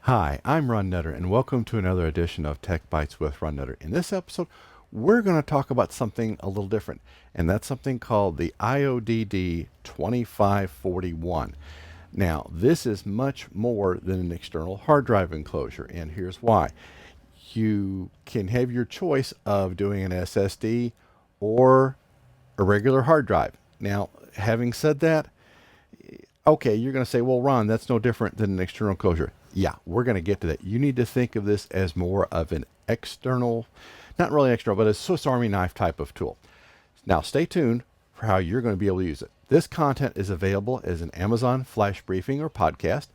Hi, I'm Ron Nutter, and welcome to another edition of Tech Bites with Ron Nutter. In this episode, we're going to talk about something a little different, and that's something called the IODD-2541. Now, this is much more than an external hard drive enclosure, and here's why. You can have your choice of doing an SSD or a regular hard drive. Now, having said that, okay, you're going to say, well, Ron, that's no different than an external enclosure. Yeah, we're going to get to that. You need to think of this as more of an external, not really external, but a Swiss Army knife type of tool. Now, stay tuned for how you're going to be able to use it. This content is available as an Amazon flash briefing or podcast.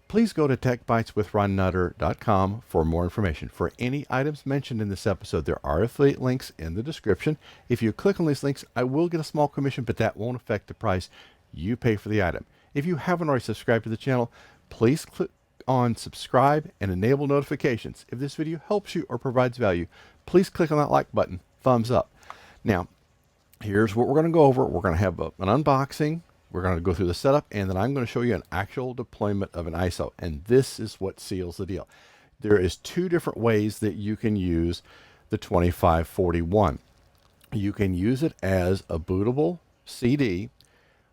Please go to techbiteswithronnutter.com for more information. For any items mentioned in this episode, there are affiliate links in the description. If you click on these links, I will get a small commission, but that won't affect the price you pay for the item. If you haven't already subscribed to the channel, please click on subscribe and enable notifications. If this video helps you or provides value, please click on that like button, thumbs up. Now, here's what we're going to go over. We're going to have an unboxing. We're going to go through the setup, and then I'm going to show you an actual deployment of an ISO. And this is what seals the deal. There is two different ways that you can use the 2541. You can use it as a bootable CD,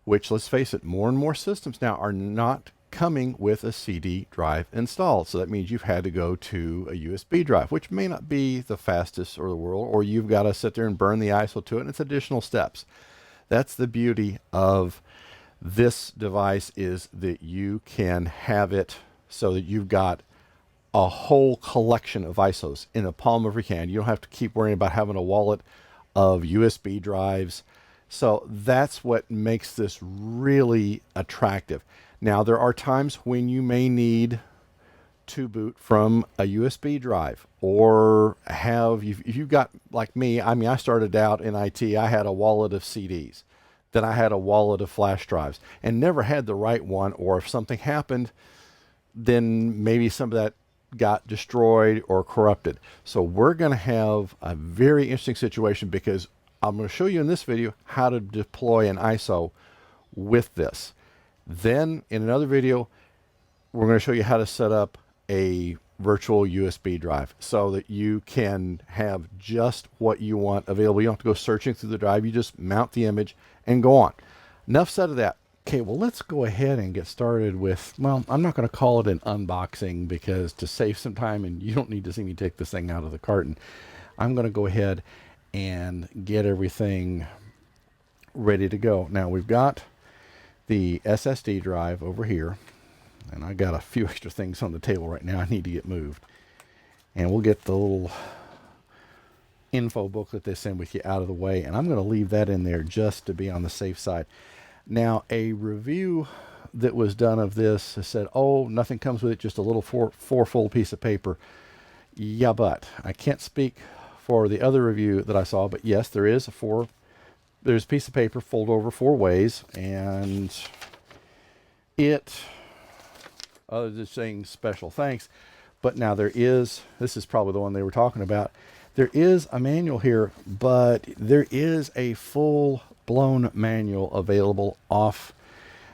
which, let's face it, more and more systems now are not coming with a CD drive installed. So that means you've had to go to a USB drive, which may not be the fastest or the world, or you've got to sit there and burn the ISO to it, and it's additional steps. That's the beauty of this device, is that you can have it so that you've got a whole collection of ISOs in the palm of your hand. You don't have to keep worrying about having a wallet of USB drives. So that's what makes this really attractive. Now, there are times when you may need to boot from a USB drive, or if you've got, like me, I started out in IT, I had a wallet of CDs. Then I had a wallet of flash drives and never had the right one, or if something happened, then maybe some of that got destroyed or corrupted. So we're going to have a very interesting situation, because I'm going to show you in this video how to deploy an ISO with this. Then in another video, we're going to show you how to set up a virtual USB drive so that you can have just what you want available. You don't have to go searching through the drive. You just mount the image and go on. Enough said of that. Okay, well, let's go ahead and get started with, well, I'm not going to call it an unboxing, because to save some time, and you don't need to see me take this thing out of the carton, I'm going to go ahead and get everything ready to go. Now, we've got the SSD drive over here, and I got a few extra things on the table right now I need to get moved. And we'll get the little info booklet they send with you out of the way, and I'm going to leave that in there just to be on the safe side. Now, a review that was done of this has said, oh, nothing comes with it, just a little four-fold piece of paper. Yeah, but I can't speak for the other review that I saw, but yes, there's a piece of paper fold over 4 ways, and other than saying special thanks, but now this is probably the one they were talking about. There is a manual here, but there is a full-blown manual available off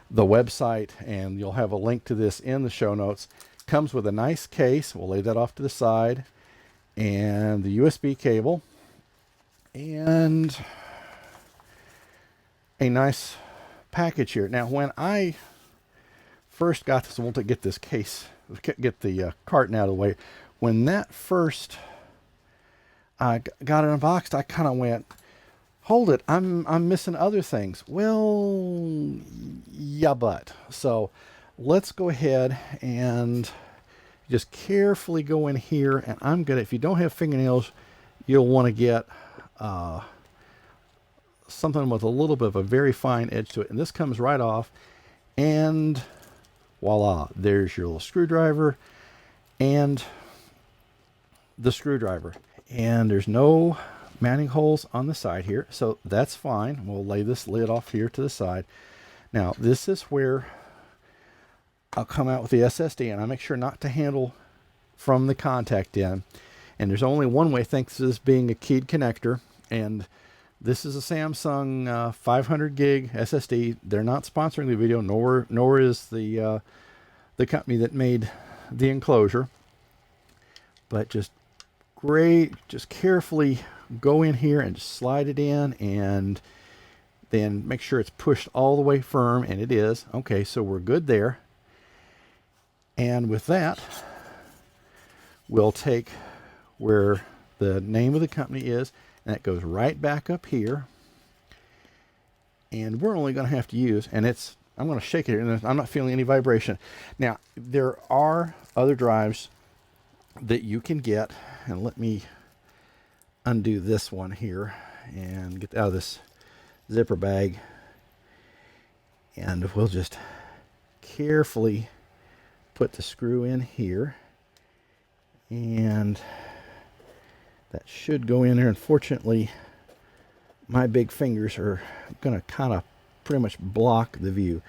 the website, and you'll have a link to this in the show notes. Comes with a nice case. We'll lay that off to the side, and the USB cable, and a nice package here. Now, when I first got this, I want to get this case, get the carton out of the way. When that first I got it unboxed, I kind of went, hold it, I'm missing other things. Well, yeah, but. So let's go ahead and just carefully go in here, and I'm gonna, if you don't have fingernails, you'll want to get something with a little bit of a very fine edge to it, and this comes right off, and voila, there's your little screwdriver and the screwdriver. And there's no mounting holes on the side here, so that's fine. We'll lay this lid off here to the side. Now, this is where I'll come out with the SSD, and I make sure not to handle from the contact in. And there's only one way, thanks to this being a keyed connector, and this is a Samsung 500 gig SSD. They're not sponsoring the video, nor is the company that made the enclosure, but just carefully go in here and just slide it in, and then make sure it's pushed all the way firm, and it is. Okay, so we're good there. And with that, we'll take where the name of the company is, and that goes right back up here. And we're only going to have to use, and I'm going to shake it, and I'm not feeling any vibration. Now, there are other drives that you can get, and let me undo this one here and get out of this zipper bag, and we'll just carefully put the screw in here, and that should go in there. Unfortunately, my big fingers are going to kind of pretty much block the view.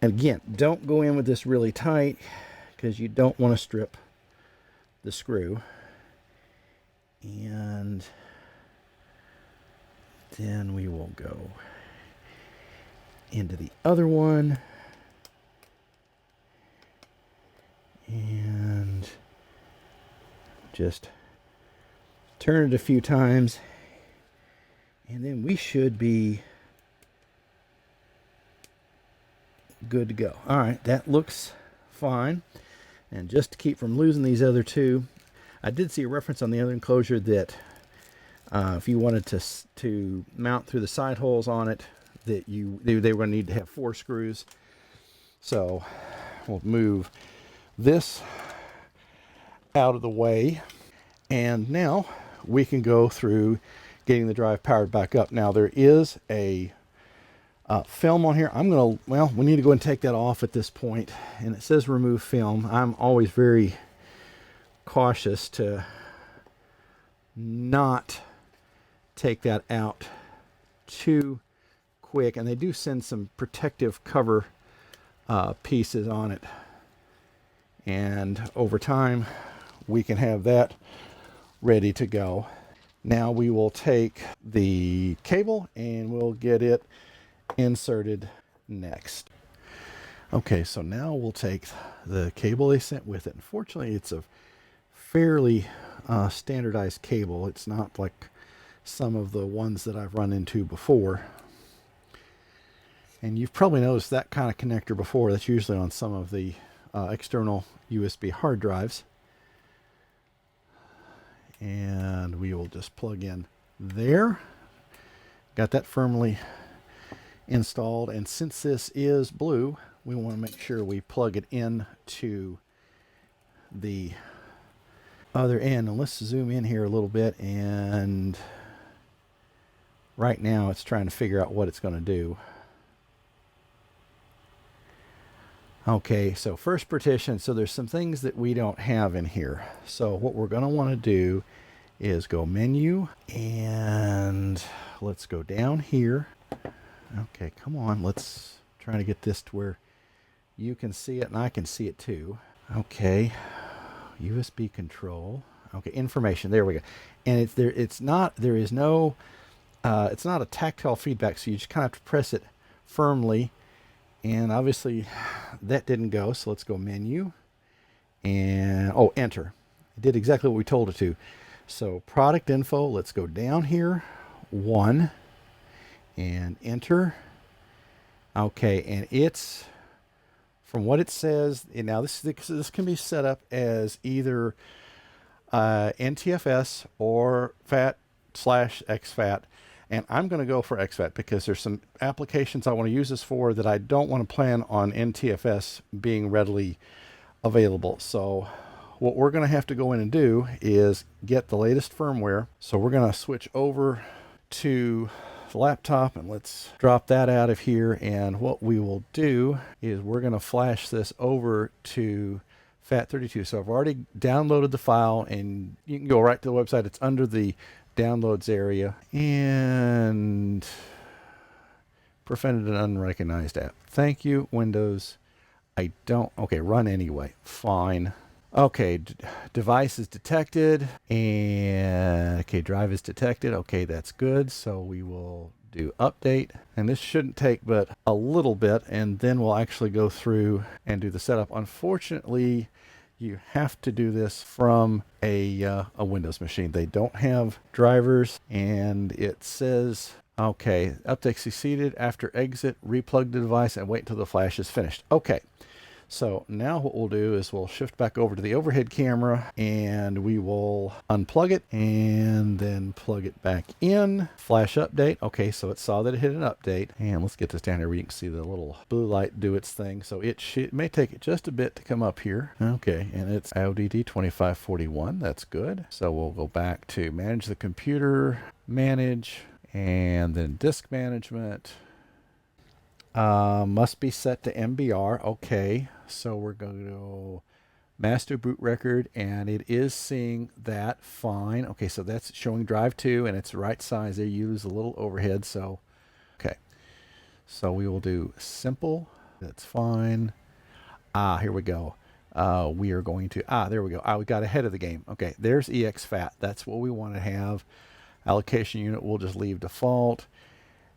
And again, don't go in with this really tight, because you don't want to strip the screw. And then we will go into the other one and just turn it a few times, and then we should be good to go. All right, that looks fine. And just to keep from losing these other two, I did see a reference on the other enclosure that if you wanted to mount through the side holes on it, that they were going to need to have 4 screws. So we'll move this out of the way, and now we can go through getting the drive powered back up. Now there is a film on here. We need to go and take that off at this point, and it says remove film. I'm always very cautious to not take that out too quick, and they do send some protective cover pieces on it, and over time we can have that ready to go. Now we will take the cable and we'll get it inserted next. Okay, so now we'll take the cable they sent with it. Unfortunately, it's a fairly standardized cable. It's not like some of the ones that I've run into before. And you've probably noticed that kind of connector before. That's usually on some of the external USB hard drives. And we will just plug in there. Got that firmly installed, and since this is blue, we want to make sure we plug it in to the other end. And let's zoom in here a little bit, and right now it's trying to figure out what it's going to do. Okay, so first partition, so there's some things that we don't have in here. So what we're going to want to do is go menu, and let's go down here. Okay, come on, let's try to get this to where you can see it and I can see it too. Okay, USB control. Okay, information, there we go. And it's not a tactile feedback, so you just kind of have to press it firmly. And obviously that didn't go, so let's go menu and enter. It did exactly what we told it to. So product info, let's go down here, 1, and enter. Okay, and it's, from what it says, and now this can be set up as either NTFS or FAT/exFAT. And I'm going to go for exFAT because there's some applications I want to use this for that I don't want to plan on NTFS being readily available. So what we're going to have to go in and do is get the latest firmware. So we're going to switch over to the laptop, and let's drop that out of here. And what we will do is we're going to flash this over to FAT32. So I've already downloaded the file, and you can go right to the website. It's under the downloads area, and prevented an unrecognized app. Thank you, Windows. Okay, run anyway. Fine. Okay, device is detected, and okay, drive is detected. Okay, that's good. So we will do update, and this shouldn't take but a little bit, and then we'll actually go through and do the setup. Unfortunately, you have to do this from a Windows machine. They don't have drivers, and it says, okay, update succeeded. After exit, replug the device and wait until the flash is finished. Okay. So now what we'll do is we'll shift back over to the overhead camera and we will unplug it and then plug it back in. Flash update. Okay, so it saw that it hit an update. And let's get this down here where you can see the little blue light do its thing. So it may take it just a bit to come up here. Okay, and it's IODD-2541. That's good. So we'll go back to manage the computer, manage, and then disk management. Must be set to MBR. Okay, so we're going to go master boot record, and it is seeing that fine. Okay, so that's showing drive 2, and it's the right size there. You lose a little overhead, so okay. So we will do simple. That's fine. Here we go. We are going to, there we go. We got ahead of the game. Okay, there's exFAT. That's what we want to have. Allocation unit, we'll just leave default.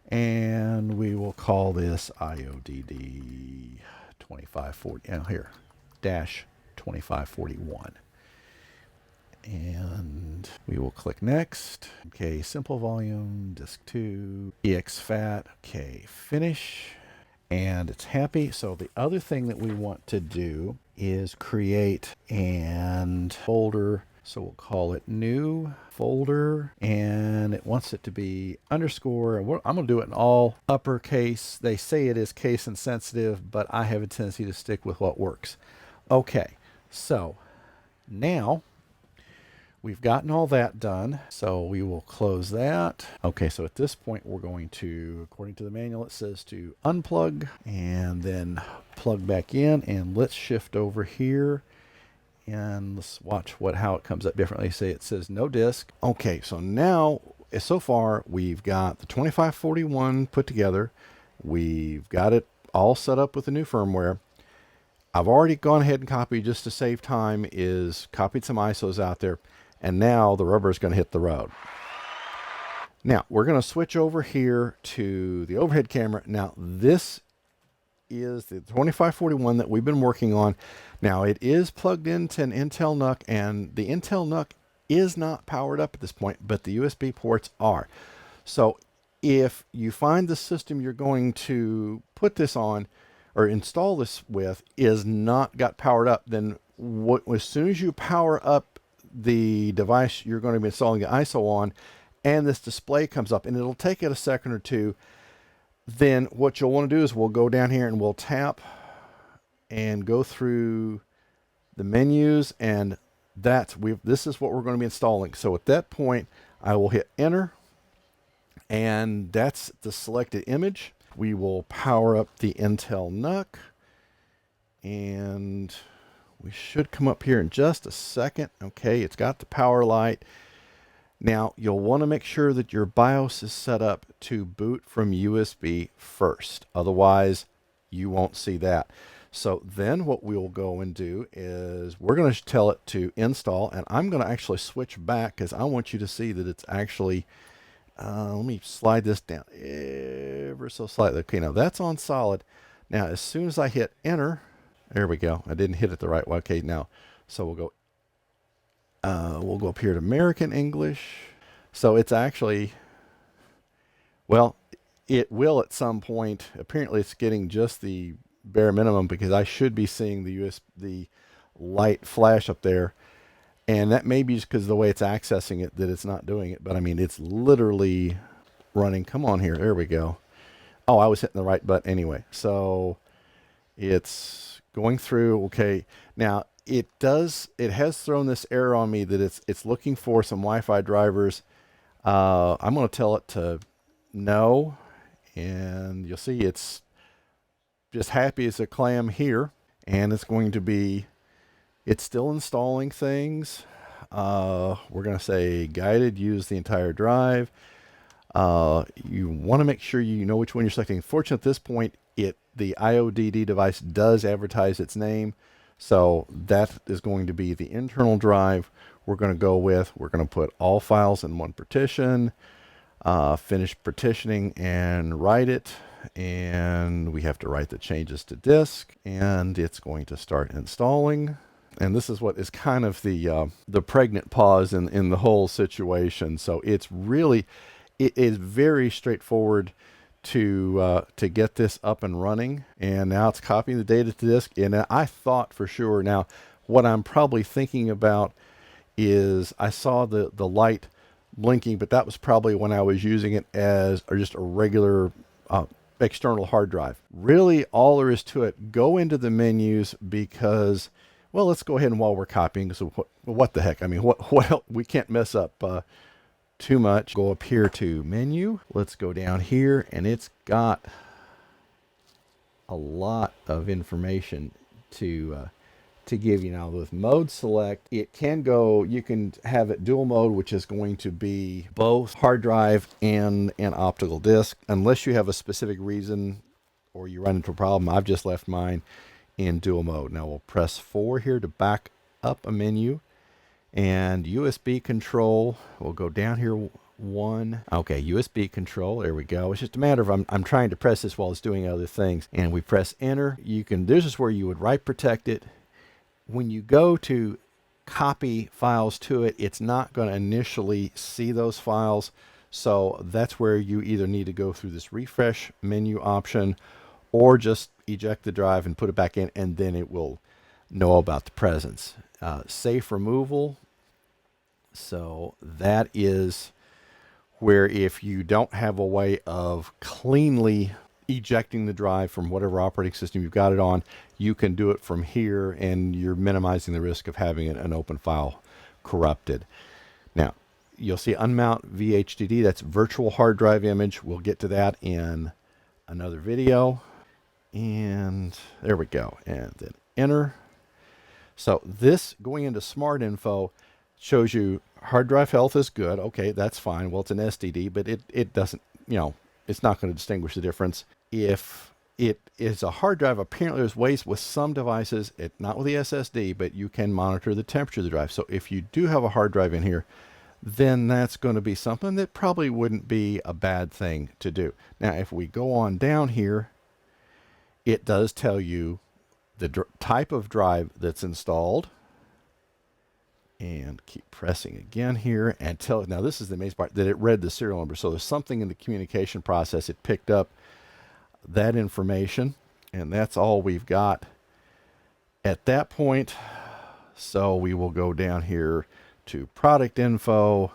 And we will call this IODD-2541. Here, dash 2541. And we will click next. Okay, simple volume, disk 2, exFAT. Okay, finish. And it's happy. So the other thing that we want to do is create and folder. So we'll call it new folder, and it wants it to be underscore. I'm going to do it in all uppercase. They say it is case insensitive, but I have a tendency to stick with what works. Okay, so now we've gotten all that done. So we will close that. Okay, so at this point, we're going to, according to the manual, it says to unplug and then plug back in. And let's shift over here. And let's watch how it comes up differently. Say it says no disk. Okay, so now, so far, we've got the 2541 put together. We've got it all set up with the new firmware. I've already gone ahead and copied, just to save time, copied some ISOs out there. And now the rubber is going to hit the road. Now, we're going to switch over here to the overhead camera. Now, this is the 2541 that we've been working on. Now it is plugged into an Intel NUC, and the Intel NUC is not powered up at this point, but the USB ports are. So if you find the system you're going to put this on or install this with is not got powered up, then as soon as you power up the device you're going to be installing the ISO on, and this display comes up, and it'll take it a second or two, then what you'll want to do is we'll go down here and we'll tap and go through the menus, and this is what we're going to be installing. So at that point, I will hit enter, and that's the selected image. We will power up the Intel NUC, and we should come up here in just a second. Okay, it's got the power light. Now, you'll want to make sure that your BIOS is set up to boot from USB first. Otherwise, you won't see that. So then what we'll go and do is we're going to tell it to install. And I'm going to actually switch back because I want you to see that it's actually, let me slide this down ever so slightly. Okay, now that's on solid. Now, as soon as I hit enter, there we go. I didn't hit it the right way. Okay, now, so we'll go up here to American English. So it's actually, well, it will at some point. Apparently it's getting just the bare minimum because I should be seeing the light flash up there. And that may be just because of the way it's accessing it that it's not doing it. But I mean, it's literally running. Come on here. There we go. Oh, I was hitting the right button anyway. So it's going through. Okay. Now, it has thrown this error on me that it's looking for some Wi-Fi drivers. I'm going to tell it to no, and you'll see it's just happy as a clam here, and it's still installing things. We're going to say guided, use the entire drive. You want to make sure you know which one you're selecting. Fortunately, at this point, the IODD device does advertise its name. So that is going to be the internal drive we're going to go with. We're going to put all files in one partition, finish partitioning and write it. And we have to write the changes to disk, and it's going to start installing. And this is what is kind of the pregnant pause in the whole situation. So it's really, it is very straightforward to get this up and running. And now it's copying the data to disk. And I thought for sure, now what I'm probably thinking about is I saw the light blinking, but that was probably when I was using it as or just a regular external hard drive. Really, all there is to it, go into the menus because, well, let's go ahead and while we're copying, so what the heck? I mean, what else? We can't mess up too much. Go up here to menu. Let's go down here, and it's got a lot of information to give you. Now with mode select, it can go, you can have it dual mode, which is going to be both hard drive and an optical disk, unless you have a specific reason or you run into a problem. I've just left mine in dual mode. Now we'll press 4 here to back up a menu, and USB control, we'll go down here one. Okay, USB control, there we go. It's just a matter of I'm trying to press this while it's doing other things, and we press enter. You can, this is where you would write protect it. When you go to copy files to it, it's not going to initially see those files. So that's where you either need to go through this refresh menu option or just eject the drive and put it back in, and then it will know about the presence. Safe removal. So that is where if you don't have a way of cleanly ejecting the drive from whatever operating system you've got it on, you can do it from here, and you're minimizing the risk of having an open file corrupted. Now, you'll see unmount VHDD, that's virtual hard drive image. We'll get to that in another video. And there we go. And then enter. So this going into Smart Info shows you hard drive health is good. Okay, that's fine. Well, it's an SDD, but it doesn't, you know, it's not going to distinguish the difference. If it is a hard drive, apparently there's ways with some devices, not with the SSD, but you can monitor the temperature of the drive. So if you do have a hard drive in here, then that's going to be something that probably wouldn't be a bad thing to do. Now, if we go on down here, it does tell you the type of drive that's installed. And keep pressing again here and now this is the amazing part, that it read the serial number. So there's something in the communication process. It picked up that information, and that's all we've got at that point. So we will go down here to product info.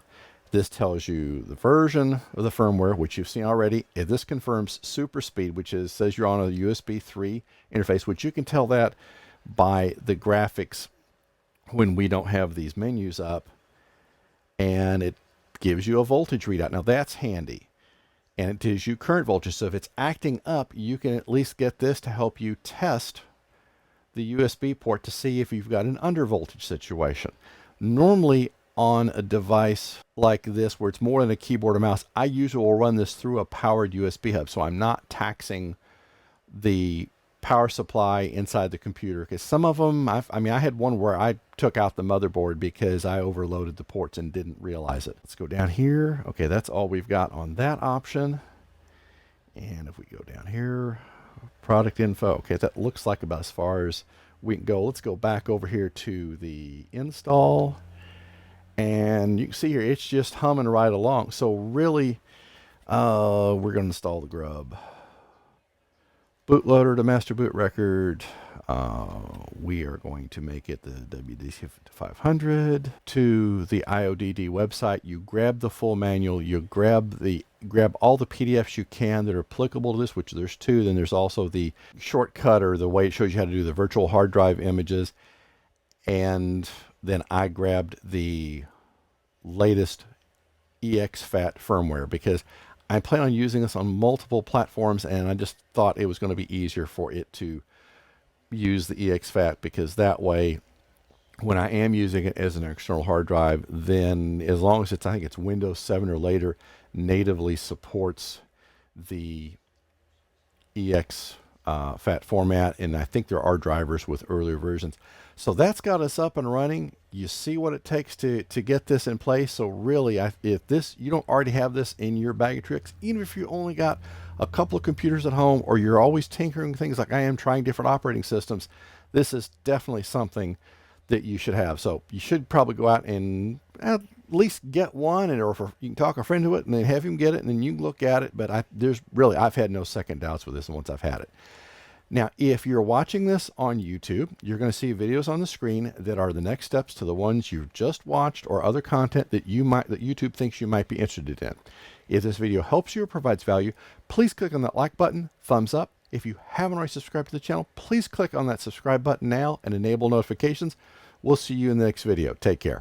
This tells you the version of the firmware, which you've seen already. This confirms super speed, which says you're on a USB 3 interface, which you can tell that by the graphics when we don't have these menus up, and it gives you a voltage readout. Now that's handy, and it tells you current voltage. So if it's acting up, you can at least get this to help you test the USB port to see if you've got an undervoltage situation. Normally on a device like this, where it's more than a keyboard or mouse, I usually will run this through a powered USB hub, so I'm not taxing the power supply inside the computer, because some of them, I had one where I took out the motherboard because I overloaded the ports and didn't realize it. Let's go down here. Okay, that's all we've got on that option. And if we go down here, product info. Okay, that looks like about as far as we can go. Let's go back over here to the install, and you can see here it's just humming right along. So really, we're going to install the grub. Bootloader to master boot record. We are going to make it the WD-2500 to the IODD website. You grab the full manual. You grab all the PDFs you can that are applicable to this, which there's 2. Then there's also the shortcut, or the way it shows you how to do the virtual hard drive images. And then I grabbed the latest EXFAT firmware because I plan on using this on multiple platforms, and I just thought it was going to be easier for it to use the EXFAT, because that way, when I am using it as an external hard drive, then as long as I think it's Windows 7 or later, natively supports the EXFAT format, and I think there are drivers with earlier versions. So that's got us up and running. You see what it takes to get this in place. So really, if you don't already have this in your bag of tricks, even if you only got a couple of computers at home, or you're always tinkering things like I am, trying different operating systems, this is definitely something that you should have. So you should probably go out and at least get one, and or you can talk a friend to it and then have him get it, and then you can look at it. But I've had no second doubts with this once I've had it. Now, if you're watching this on YouTube, you're going to see videos on the screen that are the next steps to the ones you've just watched, or other content that YouTube thinks you might be interested in. If this video helps you or provides value, please click on that like button, thumbs up. If you haven't already subscribed to the channel, please click on that subscribe button now and enable notifications. We'll see you in the next video. Take care.